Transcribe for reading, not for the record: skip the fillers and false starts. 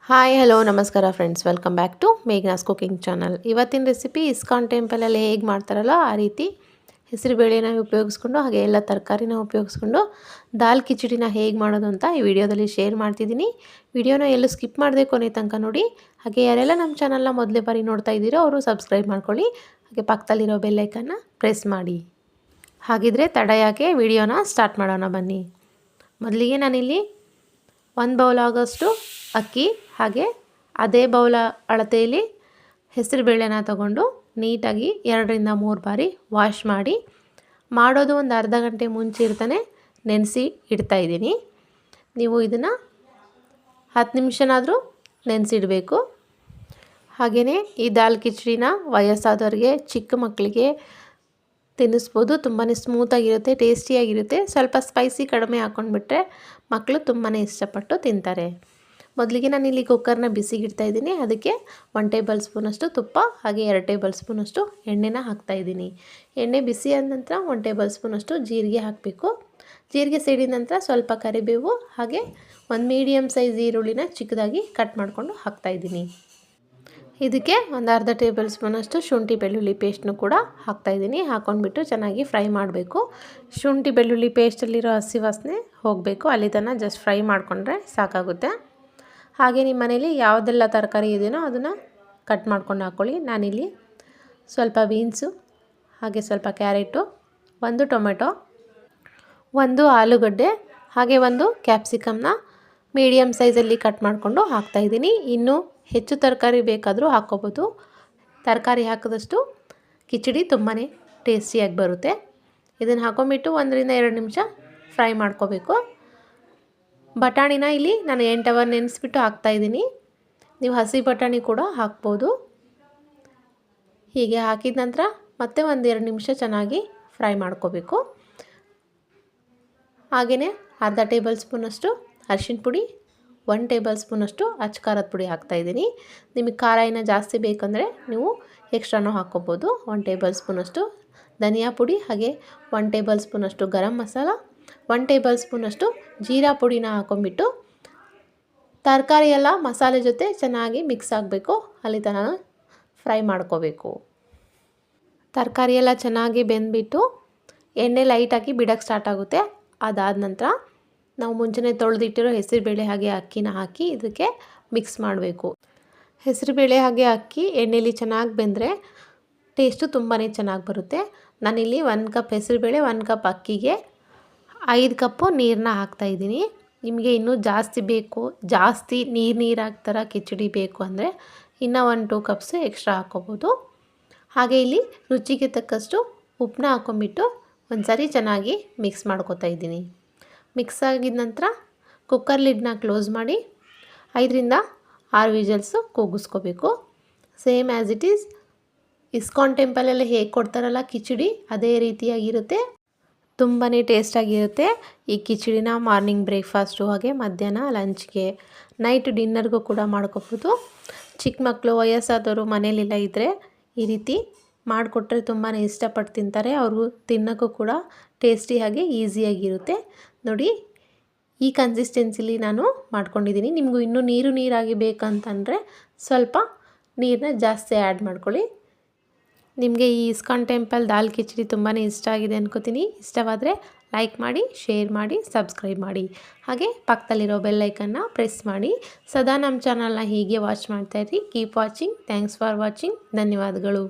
Hi hello ನಮಸ್ಕಾರ friends, welcome back to Meghna's cooking channel. ಇವತ್ತಿನ recipe ISKCON ಟೆಂಪಲಲ್ಲಿ ಹೇಗೆ ಮಾಡ್ತಾರಲ್ಲ ಆ ರೀತಿ ಹೆಸರುಬೇಳೆನ ಉಪಯೋಗಿಸ್ಕೊಂಡು ಹಾಗೆ ಎಲ್ಲ ತರಕಾರಿನ ಉಪಯೋಗಿಸ್ಕೊಂಡು ದಾಲ್ ಕಿಚಡಿನ ಹೇಗೆ ಮಾಡೋದು ಅಂತ ಈ ವಿಡಿಯೋದಲ್ಲಿ ಶೇರ್ ಮಾಡ್ತಿದ್ದೀನಿ. ವಿಡಿಯೋನ ಎಲ್ಲೂ ಸ್ಕಿಪ್ ಮಾಡದೆ ಕೊನೆ ತನಕ ನೋಡಿ. ಹಾಗೆ ಯಾರೆಲ್ಲ ನಮ್ಮ ಚಾನಲ್ನ ಮೊದಲೇ ಬಾರಿ ನೋಡ್ತಾ ಇದ್ದೀರೋ ಅವರು ಸಬ್ಸ್ಕ್ರೈಬ್ ಮಾಡ್ಕೊಳ್ಳಿ. ಹಾಗೆ ಪಕ್ಕದಲ್ಲಿರೋ ಬೆಲ್ಲೈಕನ್ನ ಪ್ರೆಸ್ ಮಾಡಿ. ಹಾಗಿದ್ರೆ ತಡ ಯಾಕೆ, ವಿಡಿಯೋನ ಸ್ಟಾರ್ಟ್ ಮಾಡೋಣ ಬನ್ನಿ. ಮೊದಲಿಗೆ ನಾನಿಲ್ಲಿ 1 ಬೌಲ್ ಆಗೋಷ್ಟು ಅಕ್ಕಿ ಹಾಗೆ ಅದೇ ಬೌಲ ಅಳತೆಯಲ್ಲಿ ಹೆಸರುಬೇಳೆನ ತಗೊಂಡು ನೀಟಾಗಿ 2 ರಿಂದ 3 ಬಾರಿ ವಾಶ್ ಮಾಡಿ ಮಾಡೋದು ಒಂದು ಅರ್ಧ ಗಂಟೆ ಮುಂಚೆ ಇರ್ತಾನೆ ನೆನೆಸಿ ಇಡ್ತಾಯಿದ್ದೀನಿ. ನೀವು ಇದನ್ನು 10 ನಿಮಿಷನಾದರೂ ನೆನೆಸಿಡಬೇಕು. ಹಾಗೆಯೇ ಈ ದಾಲ್ ಕಿಚಡಿನ ವಯಸ್ಸಾದವ್ರಿಗೆ, ಚಿಕ್ಕ ಮಕ್ಕಳಿಗೆ ತಿನ್ನಿಸ್ಬೋದು. ತುಂಬಾ ಸ್ಮೂತಾಗಿರುತ್ತೆ, ಟೇಸ್ಟಿಯಾಗಿರುತ್ತೆ. ಸ್ವಲ್ಪ ಸ್ಪೈಸಿ ಕಡಿಮೆ ಹಾಕ್ಕೊಂಡ್ಬಿಟ್ರೆ ಮಕ್ಕಳು ತುಂಬಾ ಇಷ್ಟಪಟ್ಟು ತಿಂತಾರೆ. ಮೊದಲಿಗೆ ನಾನಿಲ್ಲಿ ಕುಕ್ಕರ್ನ ಬಿಸಿಗಿಡ್ತಾ ಇದ್ದೀನಿ. ಅದಕ್ಕೆ 1 ಟೇಬಲ್ ಸ್ಪೂನಷ್ಟು ತುಪ್ಪ ಹಾಗೆ 2 ಟೇಬಲ್ ಸ್ಪೂನಷ್ಟು ಎಣ್ಣೆನ ಹಾಕ್ತಾಯಿದ್ದೀನಿ. ಎಣ್ಣೆ ಬಿಸಿ ಆದ ನಂತರ 1 ಟೇಬಲ್ ಸ್ಪೂನಷ್ಟು ಜೀರಿಗೆ ಹಾಕಬೇಕು. ಜೀರಿಗೆ ಸಿಡಿದ ನಂತರ ಸ್ವಲ್ಪ ಕರಿಬೇವು ಹಾಗೆ ಒಂದು ಮೀಡಿಯಮ್ ಸೈಜ್ ಈರುಳ್ಳಿನ ಚಿಕ್ಕದಾಗಿ ಕಟ್ ಮಾಡಿಕೊಂಡು ಹಾಕ್ತಾಯಿದ್ದೀನಿ. ಇದಕ್ಕೆ ಒಂದು ಅರ್ಧ ಟೇಬಲ್ ಸ್ಪೂನಷ್ಟು ಶುಂಠಿ ಬೆಳ್ಳುಳ್ಳಿ ಪೇಸ್ಟ್ನು ಕೂಡ ಹಾಕ್ತಾಯಿದ್ದೀನಿ. ಹಾಕ್ಕೊಂಡ್ಬಿಟ್ಟು ಚೆನ್ನಾಗಿ ಫ್ರೈ ಮಾಡಬೇಕು. ಶುಂಠಿ ಬೆಳ್ಳುಳ್ಳಿ ಪೇಸ್ಟಲ್ಲಿರೋ ಹಸಿ ವಾಸನೆ ಹೋಗಬೇಕು, ಅಲ್ಲಿ ತನಕ ಜಸ್ಟ್ ಫ್ರೈ ಮಾಡಿಕೊಂಡ್ರೆ ಸಾಕಾಗುತ್ತೆ. ಹಾಗೆ ನಿಮ್ಮ ಮನೇಲಿ ಯಾವುದೆಲ್ಲ ತರಕಾರಿ ಇದೆಯೋ ಅದನ್ನು ಕಟ್ ಮಾಡ್ಕೊಂಡು ಹಾಕ್ಕೊಳ್ಳಿ. ನಾನಿಲ್ಲಿ ಸ್ವಲ್ಪ ಬೀನ್ಸು ಹಾಗೆ ಸ್ವಲ್ಪ ಕ್ಯಾರೆಟು, 1 ಟೊಮೆಟೊ, 1 ಆಲೂಗಡ್ಡೆ ಹಾಗೆ 1 ಕ್ಯಾಪ್ಸಿಕಮ್ನ ಮೀಡಿಯಮ್ ಸೈಜಲ್ಲಿ ಕಟ್ ಮಾಡಿಕೊಂಡು ಹಾಕ್ತಾಯಿದ್ದೀನಿ. ಇನ್ನೂ ಹೆಚ್ಚು ತರಕಾರಿ ಬೇಕಾದರೂ ಹಾಕ್ಕೋಬೋದು. ತರಕಾರಿ ಹಾಕಿದಷ್ಟು ಕಿಚಡಿ ತುಂಬಾ ಟೇಸ್ಟಿಯಾಗಿ ಬರುತ್ತೆ. ಇದನ್ನು ಹಾಕೊಂಬಿಟ್ಟು 1 ರಿಂದ 2 ನಿಮಿಷ ಫ್ರೈ ಮಾಡ್ಕೋಬೇಕು. ಬಟಾಣಿನ ಇಲ್ಲಿ ನಾನು 8 ಅವರ್ ನೆನೆಸ್ಬಿಟ್ಟು ಹಾಕ್ತಾಯಿದ್ದೀನಿ. ನೀವು ಹಸಿ ಬಟಾಣಿ ಕೂಡ ಹಾಕ್ಬೋದು. ಹೀಗೆ ಹಾಕಿದ ನಂತರ ಮತ್ತೆ 1-2 ನಿಮಿಷ ಚೆನ್ನಾಗಿ ಫ್ರೈ ಮಾಡ್ಕೋಬೇಕು. ಹಾಗೆಯೇ ಅರ್ಧ ಟೇಬಲ್ ಸ್ಪೂನಷ್ಟು ಅರಿಶಿನ ಪುಡಿ, 1 ಟೇಬಲ್ ಸ್ಪೂನಷ್ಟು ಅಚ್ಚ ಖಾರದ ಪುಡಿ ಹಾಕ್ತಾಯಿದ್ದೀನಿ. ನಿಮಗೆ ಖಾರ ಏನೋ ಜಾಸ್ತಿ ಬೇಕಂದರೆ ನೀವು ಎಕ್ಸ್ಟ್ರಾನೂ ಹಾಕ್ಕೋಬೋದು. 1 ಟೇಬಲ್ ಸ್ಪೂನಷ್ಟು ಧನಿಯಾ ಪುಡಿ ಹಾಗೆ 1 ಟೇಬಲ್ ಸ್ಪೂನಷ್ಟು ಗರಂ ಮಸಾಲ, 1 ಟೇಬಲ್ ಸ್ಪೂನಷ್ಟು ಜೀರಾ ಪುಡಿನ ಹಾಕೊಂಡ್ಬಿಟ್ಟು ತರಕಾರಿ ಎಲ್ಲ ಮಸಾಲೆ ಜೊತೆ ಚೆನ್ನಾಗಿ ಮಿಕ್ಸ್ ಆಗಬೇಕು, ಅಲ್ಲಿ ತನಕ ಫ್ರೈ ಮಾಡ್ಕೋಬೇಕು. ತರಕಾರಿ ಎಲ್ಲ ಚೆನ್ನಾಗಿ ಬೆಂದ್ಬಿಟ್ಟು ಎಣ್ಣೆ ಲೈಟಾಗಿ ಬಿಡೋಕ್ಕೆ ಸ್ಟಾರ್ಟ್ ಆಗುತ್ತೆ. ಅದಾದ ನಂತರ ನಾವು ಮುಂಚೆನೇ ತೊಳೆದಿಟ್ಟಿರೋ ಹೆಸರುಬೇಳೆ ಹಾಗೆ ಅಕ್ಕಿನ ಹಾಕಿ ಇದಕ್ಕೆ ಮಿಕ್ಸ್ ಮಾಡಬೇಕು. ಹೆಸರುಬೇಳೆ ಹಾಗೆ ಅಕ್ಕಿ ಎಣ್ಣೆಲಿ ಚೆನ್ನಾಗಿ ಬೆಂದರೆ ಟೇಸ್ಟು ತುಂಬಾ ಚೆನ್ನಾಗಿ ಬರುತ್ತೆ. ನಾನಿಲ್ಲಿ 1 ಕಪ್ ಹೆಸರುಬೇಳೆ 1 ಕಪ್ ಅಕ್ಕಿಗೆ 5 ಕಪ್ಪು ನೀರನ್ನ ಹಾಕ್ತಾಯಿದ್ದೀನಿ. ನಿಮಗೆ ಇನ್ನೂ ಜಾಸ್ತಿ ಬೇಕು, ಜಾಸ್ತಿ ನೀರಾಗಿ ಥರ ಕಿಚಡಿ ಬೇಕು ಅಂದರೆ ಇನ್ನೂ 1-2 ಕಪ್ಸ್ ಎಕ್ಸ್ಟ್ರಾ ಹಾಕ್ಕೋಬೋದು. ಹಾಗೆ ಇಲ್ಲಿ ರುಚಿಗೆ ತಕ್ಕಷ್ಟು ಉಪ್ಪನ್ನ ಹಾಕ್ಕೊಂಬಿಟ್ಟು ಒಂದು ಸರಿ ಚೆನ್ನಾಗಿ ಮಿಕ್ಸ್ ಮಾಡ್ಕೊತಾ ಇದ್ದೀನಿ. ಮಿಕ್ಸ್ ಆಗಿದ ನಂತರ ಕುಕ್ಕರ್ ಲಿಡ್ನ ಕ್ಲೋಸ್ ಮಾಡಿ 5 ರಿಂದ 6 ವಿಜಲ್ಸು ಕೂಗಿಸ್ಕೋಬೇಕು. Same as it is ISKCON ಟೆಂಪಲಲ್ಲಿ ಹೇಗೆ ಕೊಡ್ತಾರಲ್ಲ ಕಿಚಡಿ ಅದೇ ರೀತಿಯಾಗಿರುತ್ತೆ. ತುಂಬಾ ಟೇಸ್ಟಾಗಿರುತ್ತೆ. ಈ ಕಿಚಡಿನ ಮಾರ್ನಿಂಗ್ ಬ್ರೇಕ್ಫಾಸ್ಟು ಹಾಗೆ ಮಧ್ಯಾಹ್ನ ಲಂಚ್ಗೆ, ನೈಟ್ ಡಿನ್ನರ್ಗೂ ಕೂಡ ಮಾಡ್ಕೋಬೋದು. ಚಿಕ್ಕ ಮಕ್ಕಳು, ವಯಸ್ಸಾದವರು ಮನೇಲಿಲ್ಲ ಇದ್ದರೆ ಈ ರೀತಿ ಮಾಡಿಕೊಟ್ರೆ ತುಂಬಾ ಇಷ್ಟಪಟ್ಟು ತಿಂತಾರೆ. ಅವ್ರಿಗೂ ತಿನ್ನೋಕ್ಕೂ ಕೂಡ ಟೇಸ್ಟಿಯಾಗಿ ಈಸಿಯಾಗಿರುತ್ತೆ. ನೋಡಿ, ಈ ಕನ್ಸಿಸ್ಟೆನ್ಸಿಲಿ ನಾನು ಮಾಡ್ಕೊಂಡಿದ್ದೀನಿ. ನಿಮಗೂ ಇನ್ನೂ ನೀರಾಗಿ ಬೇಕಂತಂದರೆ ಸ್ವಲ್ಪ ನೀರನ್ನ ಜಾಸ್ತಿ ಆ್ಯಡ್ ಮಾಡ್ಕೊಳ್ಳಿ. ನಿಮಗೆ ಈ ಇಸ್ಕಾನ್ ಟೆಂಪಲ್ ದಾಲ್ ಕಿಚಡಿ ತುಂಬಾ ಇಷ್ಟ ಆಗಿದೆ ಅನ್ಕೋತೀನಿ. ಇಷ್ಟವಾದರೆ ಲೈಕ್ ಮಾಡಿ, ಶೇರ್ ಮಾಡಿ, ಸಬ್ಸ್ಕ್ರೈಬ್ ಮಾಡಿ. ಹಾಗೆ ಪಕ್ಕದಲ್ಲಿರೋ ಬೆಲ್ಲೈಕನ್ನ ಪ್ರೆಸ್ ಮಾಡಿ. ಸದಾ ನಮ್ಮ ಚಾನಲ್ನ ಹೀಗೆ ವಾಚ್ ಮಾಡ್ತಾಯಿರಿ. Keep watching. Thanks for watching. ಧನ್ಯವಾದಗಳು.